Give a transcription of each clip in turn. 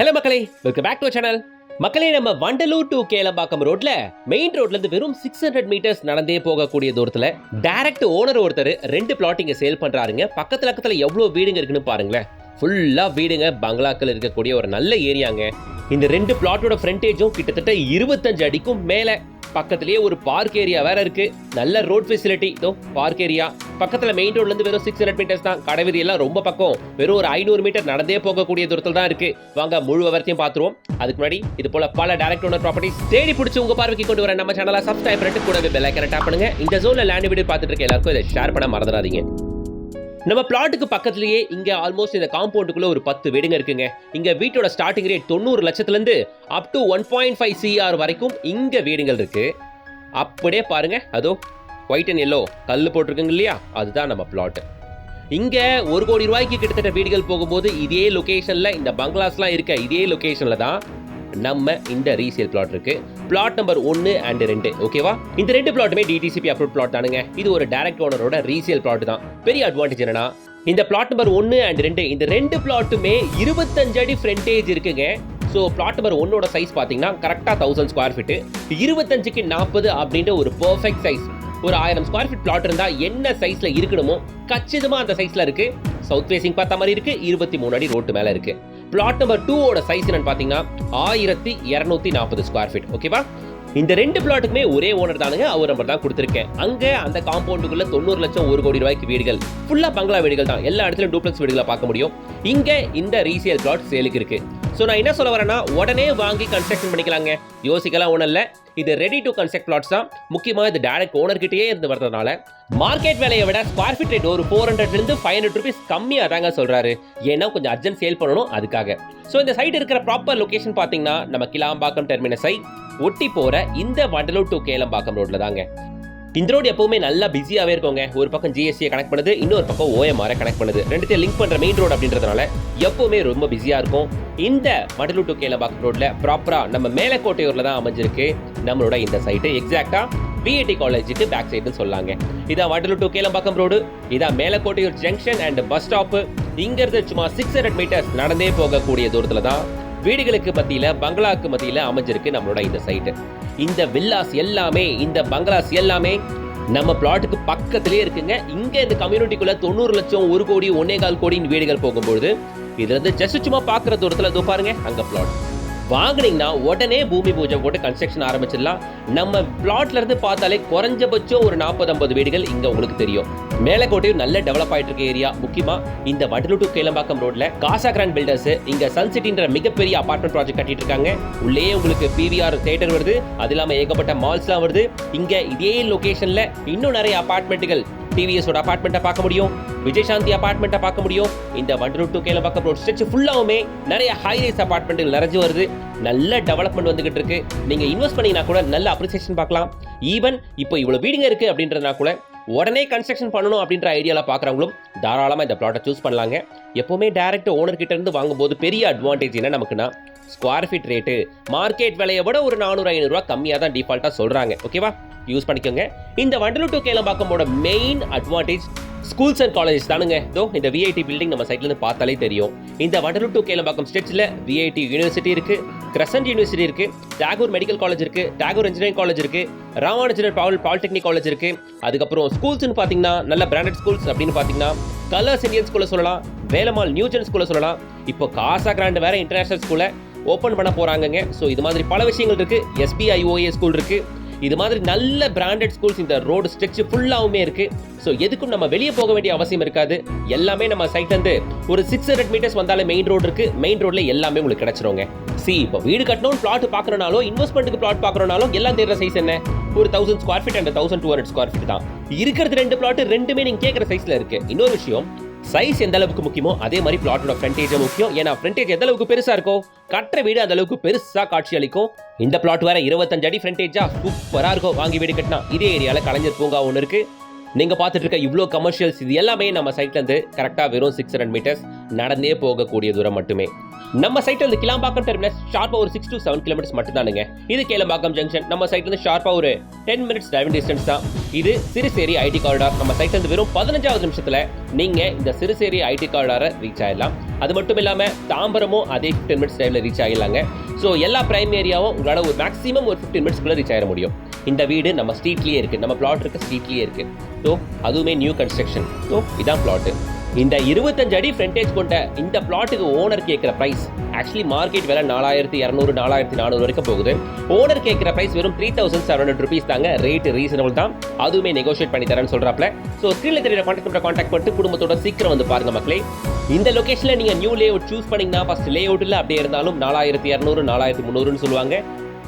Hello மக்களே, welcome back to channel. மக்களே, நம்ம வண்டலூர் டு கேளம்பாக்கம் ரோட்ல மெயின் ரோட்ல இருந்து வெறும் 600 மீட்டர்ஸ் நடந்தே போகக்கூடிய தூரத்துல டைரக்ட் ஓனர் ஒருத்தர் 2 பிளாட் இங்க சேல் பண்றாருங்க. பக்கத்துல எவ்வளவு வீடுங்க இருக்குன்னு பாருங்களேன். ஃபுல்லா வீடுங்க, பங்களாக்கள் இருக்கக்கூடிய ஒரு நல்ல ஏரியாங்க. இந்த 2 பிளாட்டோட ஃப்ரண்டேஜும் கிட்டத்தட்ட 25 அடிக்கும் மேல. பக்கத்திலேயே ஒரு பார்க் ஏரியா வேற இருக்கு. நல்ல ரோட் ஃபெசிலிட்டி. பார்க் ஏரியா பக்கத்துல மெயின் ரோட்ல இருந்து வெறும் 600 மீட்டர்ஸ் தான். கடைவீதி எல்லாம் ரொம்ப பக்கம். வெறும் ஒரு 500 மீட்டர் நடந்தே போகக்கூடிய தூரத்தில் தான் இருக்கு. வாங்க முழு விவரத்தையும் பார்த்துருவோம். அதுக்கு முன்னாடி இது போல பல டைரக்ட் ஓனர் ப்ராப்பர்ட்டிஸ் தேடி பிடிச்சி உங்க பார்வைக்கு கொண்டு வர நம்ம சேனலை சப்ஸ்கிரைப் பண்ணிட்டு கூடவே பெல் ஐகானை டேப் பண்ணுங்க. இந்த ஜோன்ல லேண்ட் வீடியோ பார்த்துட்டு இருக்க எல்லாருக்கும் இதை ஷேர் பண்ண மறந்துடாதீங்க. நம்ம பிளாட்டுக்கு பக்கத்துலயே இங்க ஆல்மோஸ்ட் இந்த காம்பவுண்டுக்குள்ள ஒரு 10 வீடுங்க இருக்குங்க. இங்க வீட்டோட ஸ்டார்டிங் ரேட் 90 லட்சத்துல இருந்து அப் டு 1.5 CR வரைக்கும் இங்க வீடுகள் இருக்கு. அப்படியே பாருங்க, அதோ ஒயிட் அண்ட் எல்லோ கல் போட்டிருக்குங்க இல்லையா, அதுதான் நம்ம பிளாட். இங்க 1 கோடி ரூபாய்க்கு கிட்டத்தட்ட வீடுகள் போகும்போது இதே லொகேஷன்ல இந்த பங்களாஸ்லாம் இருக்க இதே லொகேஷன்ல தான் நம்ம இந்த ரீசேல் பிளாட் இருக்கு. Flat number 1 and 2. ஓகேவா? இந்த 2 பிளாட்டுமே டிடிசிபி அப்ரூவ் பிளாட் தானுங்க. இது ஒரு டைரக்ட் ஓனரோட ரீசேல் பிளாட் தான். பெரிய அட்வான்டேஜ் என்னன்னா, இந்த பிளாட் நம்பர் 1 and 2 இந்த 2 பிளாட்டுமே 25 அடி ஃப்ரண்டேஜ் இருக்குங்க. ஸோ பிளாட் நம்பர் 1ஓட சைஸ் பார்த்தீங்கன்னா கரெக்டாக 1000 ஸ்கொயர் ஃபீட், 25க்கு 40 அப்படின்ற ஒரு பர்ஃபெக்ட் சைஸ். ஒரு 1000 ஸ்கொயர் ஃபீட் பிளாட் இருந்தால் என்ன சைஸ்ல இருக்கணுமோ கச்சிதமாக அந்த சைஸ்ல இருக்கு. சவுத் ஃபேசிங் பார்த்த மாதிரி இருக்கு. 23 அடி ரோட்டு மேல இருக்கு. பிளாட் நம்பர் 2ஓட சைஸ் என்னன்னு பார்த்தீங்கன்னா 1240 ஸ்கொயர் ஃபீட். ஓகேவா? இந்த 2 பிளாட்டுக்குமே ஒரே ஓனர் தானுங்க. அவர் நம்பர் தான் கொடுத்துருக்கேன். அங்க அந்த காம்பவுண்டுக்குள்ள 90 லட்சம் 1 கோடி ரூபாய்க்கு வீடுகள், ஃபுல்லா பங்களா வீடுகள் தான். எல்லா இடத்துலயும் டூப்ளெக்ஸ் வீடுகளை பார்க்க முடியும். இங்க இந்த ரீசேல் பிளாட் சேலுக்கு இருக்கு. ஸோ நான் என்ன சொல்ல வரேன்னா, உடனே வாங்கி கன்ஸ்ட்ரக்ஷன் பண்ணிக்கலாங்க. யோசிக்கலாம் ஒன்றும் இல்லை. இது ரெடி டு கன்ஸ்ட்ரக்ட் பிளாட்ஸ் தான். முக்கியமாக இது டைரக்ட் ஓனர்கிட்டயே இருந்து வரதுனால மார்க்கெட் விலையை விட ஸ்கொயர் ஃபீட் ரேட் ஒரு 400 இருந்து 500 ருபீஸ் கம்மியாக தாங்க சொல்றாரு. ஏன்னா கொஞ்சம் அர்ஜென்ட் சேல் பண்ணணும் அதுக்காக. ஸோ இந்த சைட் இருக்கிற ப்ராப்பர் லொகேஷன் பார்த்தீங்கன்னா நம்ம கிளாம்பாக்கம் டெர்மினஸை ஒட்டி போற இந்த வண்டலூர் டு கேளம்பாக்கம் ரோட்ல தாங்க. இந்த ரோடு எப்பவுமே நல்லா பிஸியாவே இருக்குங்க. ஒரு பக்கம் ஜிஎஸ்டியை கனெக்ட் பண்ணுது, இன்னொரு பக்கம் OMR கனெக்ட் பண்ணுது. ரெண்டுத்தையும் லிங்க் பண்ற மெயின் ரோடு அப்படின்றதுனால எப்பவுமே ரொம்ப பிஸியா இருக்கும். இந்த வண்டலூர் டு கேளம்பாக்கம் ரோட்ல ப்ராப்பரா நம்ம மேலக்கோட்டையூர்ல தான் அமைஞ்சிருக்கு நம்மளோட இந்த சைட்டு. எக்ஸாக்டா VIT காலேஜுக்கு பேக் சைடுன்னு சொல்லாங்க. இதான் வண்டலூர் டு கேளம்பாக்கம் ரோடு. இதான் Melakottaiyur junction and bus stop. இங்க இருந்து சும்மா 600 மீட்டர்ஸ் நடந்தே போகக்கூடிய தூரத்துல தான் வீடுகளுக்கு மத்தியில, பங்களாக்கு மத்தியில அமைஞ்சிருக்கு நம்மளோட இந்த சைட்டு. இந்த வில்லாஸ் எல்லாமே, இந்த பங்களாஸ் எல்லாமே நம்ம பிளாட்டுக்கு பக்கத்திலே இருக்குங்க. இங்க இந்த கம்யூனிட்டிக்குள்ள 90 லட்சம் 1 கோடி 1.25 கோடியின் வீடுகள் போகும்போது இதுல இருந்து ஜஸ்ட் சும்மா பாக்குற தூரத்துல இதோ பாருங்க அங்க பிளாட் வாங்கினீங்கன்னா உடனே பூமி பூஜை போட்டு கன்ஸ்ட்ரக்ஷன் ஆரம்பிச்சிடலாம். நம்ம பிளாட்ல இருந்து பார்த்தாலே குறைஞ்சபட்சம் ஒரு 40-50 வீடுகள் இங்க உங்களுக்கு தெரியும். மேலக்கோட்டையும் நல்ல டெவலப் ஆயிட்டு இருக்க ஏரியா. முக்கியமா இந்த வண்டலூர் டு கேளம்பாக்கம் ரோட்ல காசா கிராண்ட் பில்டர்ஸ் இங்க சன் சிட்டின்ற மிகப்பெரிய அபார்ட்மெண்ட் ப்ராஜெக்ட் கட்டிட்டு இருக்காங்க. உள்ளே உங்களுக்கு PVR தியேட்டர் வருது. அது இல்லாம ஏகப்பட்ட மால்ஸ்லாம் வருது. இங்க இதே லொகேஷன்ல இன்னும் நிறைய அபார்ட்மெண்ட்டுகள், டிவிஎஸோட அபார்ட்மெண்ட்டை பார்க்க முடியும், விஜயசாந்தி அபார்ட்மெண்ட்டை பார்க்க முடியும். இந்த Vandalur to Kelambakkam road stretch ஃபுல்லாவுமே நிறைய ஹைரைஸ் அபார்ட்மெண்ட்டுகள் நிறைஞ்சு வருது. நல்ல டெவலப்மெண்ட் வந்துகிட்டு இருக்கு. நீங்க இன்வெஸ்ட் பண்ணீங்கன்னா கூட நல்ல அப்ரிசியேஷன் பார்க்கலாம். ஈவன் இப்போ இவ்வளவு வீடுங்க இருக்கு அப்படின்றதுனா கூட உடனே கன்ஸ்ட்ரக்ஷன் பண்ணணும் அப்படின்ற ஐடியால பாக்குறவங்களும் தாராளமா இந்த பிளாட்டை சூஸ் பண்ணலாங்க. எப்பவுமே டைரக்ட் ஓனர் கிட்ட இருந்து வாங்கும்போது பெரிய அட்வான்டேஜ் என்ன நமக்குன்னா, ஸ்கொயர் ஃபீட் ரேட்டு மார்க்கெட் விலையை விட ஒரு 400-500 ரூபா கம்மியாக தான் டிஃபால்ட்டா சொல்றாங்க. ஓகேவா? யூஸ் பண்ணிக்கோங்க. இந்த வண்டலூர் டு கேளம்பாக்கமோட main advantage schools and colleges தானுங்க. இந்த VIT பில்டிங் நம்ம சைட்ல இருந்து பார்த்தாலே தெரியும். இந்த வண்டலூர் டு கேளம்பாக்கம் ஸ்ட்ரெச்ல VIT யூனிவர்சிட்டி இருக்கு, கிரசன்ட் யூனிவர்சிட்டி இருக்கு, டாகூர் மெடிக்கல் காலேஜ் இருக்கு, டாகூர் இன்ஜினியரிங் காலேஜ் இருக்கு, ராமானுஜர் பாலிடெக்னிக் காலேஜ் இருக்கு. அதுக்கப்புறம் ஸ்கூல்ஸ்னு பாத்தீங்கன்னா நல்ல பிராண்டட் ஸ்கூல்ஸ் அப்படின்னு பாத்தீங்கன்னா கலர்ஸ் இந்தியன் ஸ்கூல்ல சொல்லலாம், வேலம்மாள் நியூஜென் ஸ்கூல்ல சொல்லலாம். இப்போ காசா கிராண்ட் வேற இன்டர்நேஷனல் ஸ்கூல்ல ஓபன் பண்ண போறாங்க. ஸோ இது மாதிரி பல விஷயங்கள் இருக்கு. SBIOA ஸ்கூல் இருக்கு. இது மாதிரி நல்ல பிராண்டட் ஸ்கூல்ஸ் இந்த ரோடு ஸ்ட்ரெச் ஃபுல்லாவுமே இருக்கு. ஸோ எதுக்கும் நம்ம வெளியே போக வேண்டிய அவசியம் இருக்காது. எல்லாமே நம்ம சைட்ல இருந்து ஒரு 600 மீட்டர்ஸ் வந்தாலே மெயின் ரோடு இருக்கு. மெயின் ரோட்ல எல்லாமே உங்களுக்கு கிடைச்சிருங்க. இப்போ வீடு கட்டணும், பிளாட் பாக்குறனாலும், இன்வெஸ்ட்மெண்ட்டுக்கு பிளாட் பாக்குறனாலும் எல்லாம் தேடுற சைஸ் என்ன? ஒரு 1000 square feet and 1200 square feet தான் இருக்கிறது. 2 பிளாட் ரெண்டுமே நீங்க கேட்குற சைஸ்ல இருக்கு. இன்னொரு விஷயம், சைஸ் எந்த அளவுக்கு முக்கியமோ அதே மாதிரி பிளாட்டோட ஃப்ரண்டேஜ் முக்கியம். ஏன்னா ஃப்ரண்டேஜ் எந்த அளவுக்கு பெருசா இருக்கோ கட்டுற வீடு அந்த அளவுக்கு பெருசா காட்சி அளிக்கும். இந்த பிளாட் வேற 25 அடி ஃப்ரண்டேஜா சூப்பரா இருக்கும். வாங்கி வீடு கட்டினா இதே ஏரியால கலைஞர் பூங்கா ஒன்று இருக்கு. நீங்க பார்த்துட்டு இருக்க இவ்வளோ கமர்ஷியல்ஸ் இது எல்லாமே நம்ம சைட்ல இருந்து கரெக்டா வெறும் 600 மீட்டர்ஸ் நடந்தே போகக்கூடிய தூரம் மட்டுமே. நம்ம சைட்ல இருந்து கிளாம்பாக்கம் டெர்மினஸ் ஷார்ப்பா ஒரு 6 to 7 கிலோமீட்டர்ஸ் மட்டும் தானுங்க. இது கேளம்பாக்கம் ஜங்ஷன். நம்ம சைட்ல இருந்து ஷார்ப்பா ஒரு 10 மினிட்ஸ் டிரைவிங் டிஸ்டன்ஸ் தான். இது சிறுசேரி IT காரிடார். நம்ம சைட்ல இருந்து வெறும் 15வது நிமிஷத்துல நீங்க இந்த சிறுசேரி IT காரிடாரை ரீச் ஆயிடலாம். அது மட்டும் இல்லாமல் தாம்பரமும் அதே 15 மினிட்ஸ் டைமில் ரீச் ஆகிடலாங்க. ஸோ எல்லா பிரைம் ஏரியாவும் உங்களால் ஒரு மேக்ஸிமம் ஒரு 15 மினிட்ஸ்க்குள்ளே ரீச் ஆகிட முடியும். இந்த வீடு நம்ம ஸ்ட்ரீட்லேயே இருக்குது, நம்ம பிளாட் இருக்க ஸ்ட்ரீட்லேயே இருக்குது. ஸோ அதுவுமே நியூ கன்ஸ்ட்ரக்ஷன். ஸோ இதான் பிளாட்டு. இந்த 25 அடி ஃப்ரண்டேஜ் கொண்ட இந்த பிளாட்டுக்கு ஓனர் கேட்குற ப்ரைஸ் ஆக்சுவலி மார்க்கெட் விலை 4200 4400 வரைக்கும் போகுது. ஓனர் கேட்குற ப்ரைஸ் வெறும் 3700 ருபீஸ் தாங்க. ரேட் ரீசனபிள் தான், அதுவுமே நெகோஷியேட் பண்ணி தரேன்னு சொல்கிறாப்ல. ஸோ ஸ்க்ரீனில் தெரியற கான்டாக்ட் பண்ணிட்டு குடும்பத்தோட சீக்கிரம் வந்து பாருங்க மக்களே. இந்த லொகேஷனில் நீங்கள் நியூ லே அவுட் சூஸ் பண்ணிங்கன்னா ஃபஸ்ட் லே அவுட்டில் அப்படியே இருந்தாலும் 4200 4300 சொல்லுவாங்க.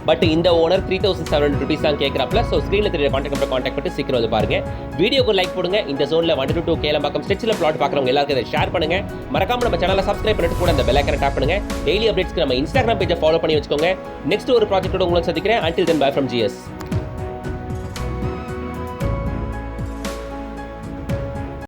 பட் இந்த ஓனர் 3700 ருபீஸ் தான் கேட்குறாப்ல. ஸோ ஸ்க்ரீனில் தெரியற கான்டாக்ட் பண்ணி சீக்கிரம் வந்து பாருங்க. வீடியோக்கு லைக் போடுங்க. இந்த ஜோனில் 1 to 2 கேளம்பாக்கம் ஸ்ட்ரெச்சில் பிளாட் பார்க்குறவங்க எல்லாருக்கும் இதை ஷேர் பண்ணுங்க. மறக்காம நம்ம சேனலை சப்ஸ்கிரைப் பண்ணிட்டு கூட அந்த பெல் ஐக்கனை டாப் பண்ணுங்க. டெய்லி அப்டேட்ஸ்க்கு நம்ம இன்ஸ்டாகிராம் பேஜை ஃபாலோ பண்ணி வச்சுக்கோங்க. நெக்ஸ்ட் ஒரு ப்ராஜெக்ட்டோட உங்களை சந்திக்கிறேன். Until then, bye from GS.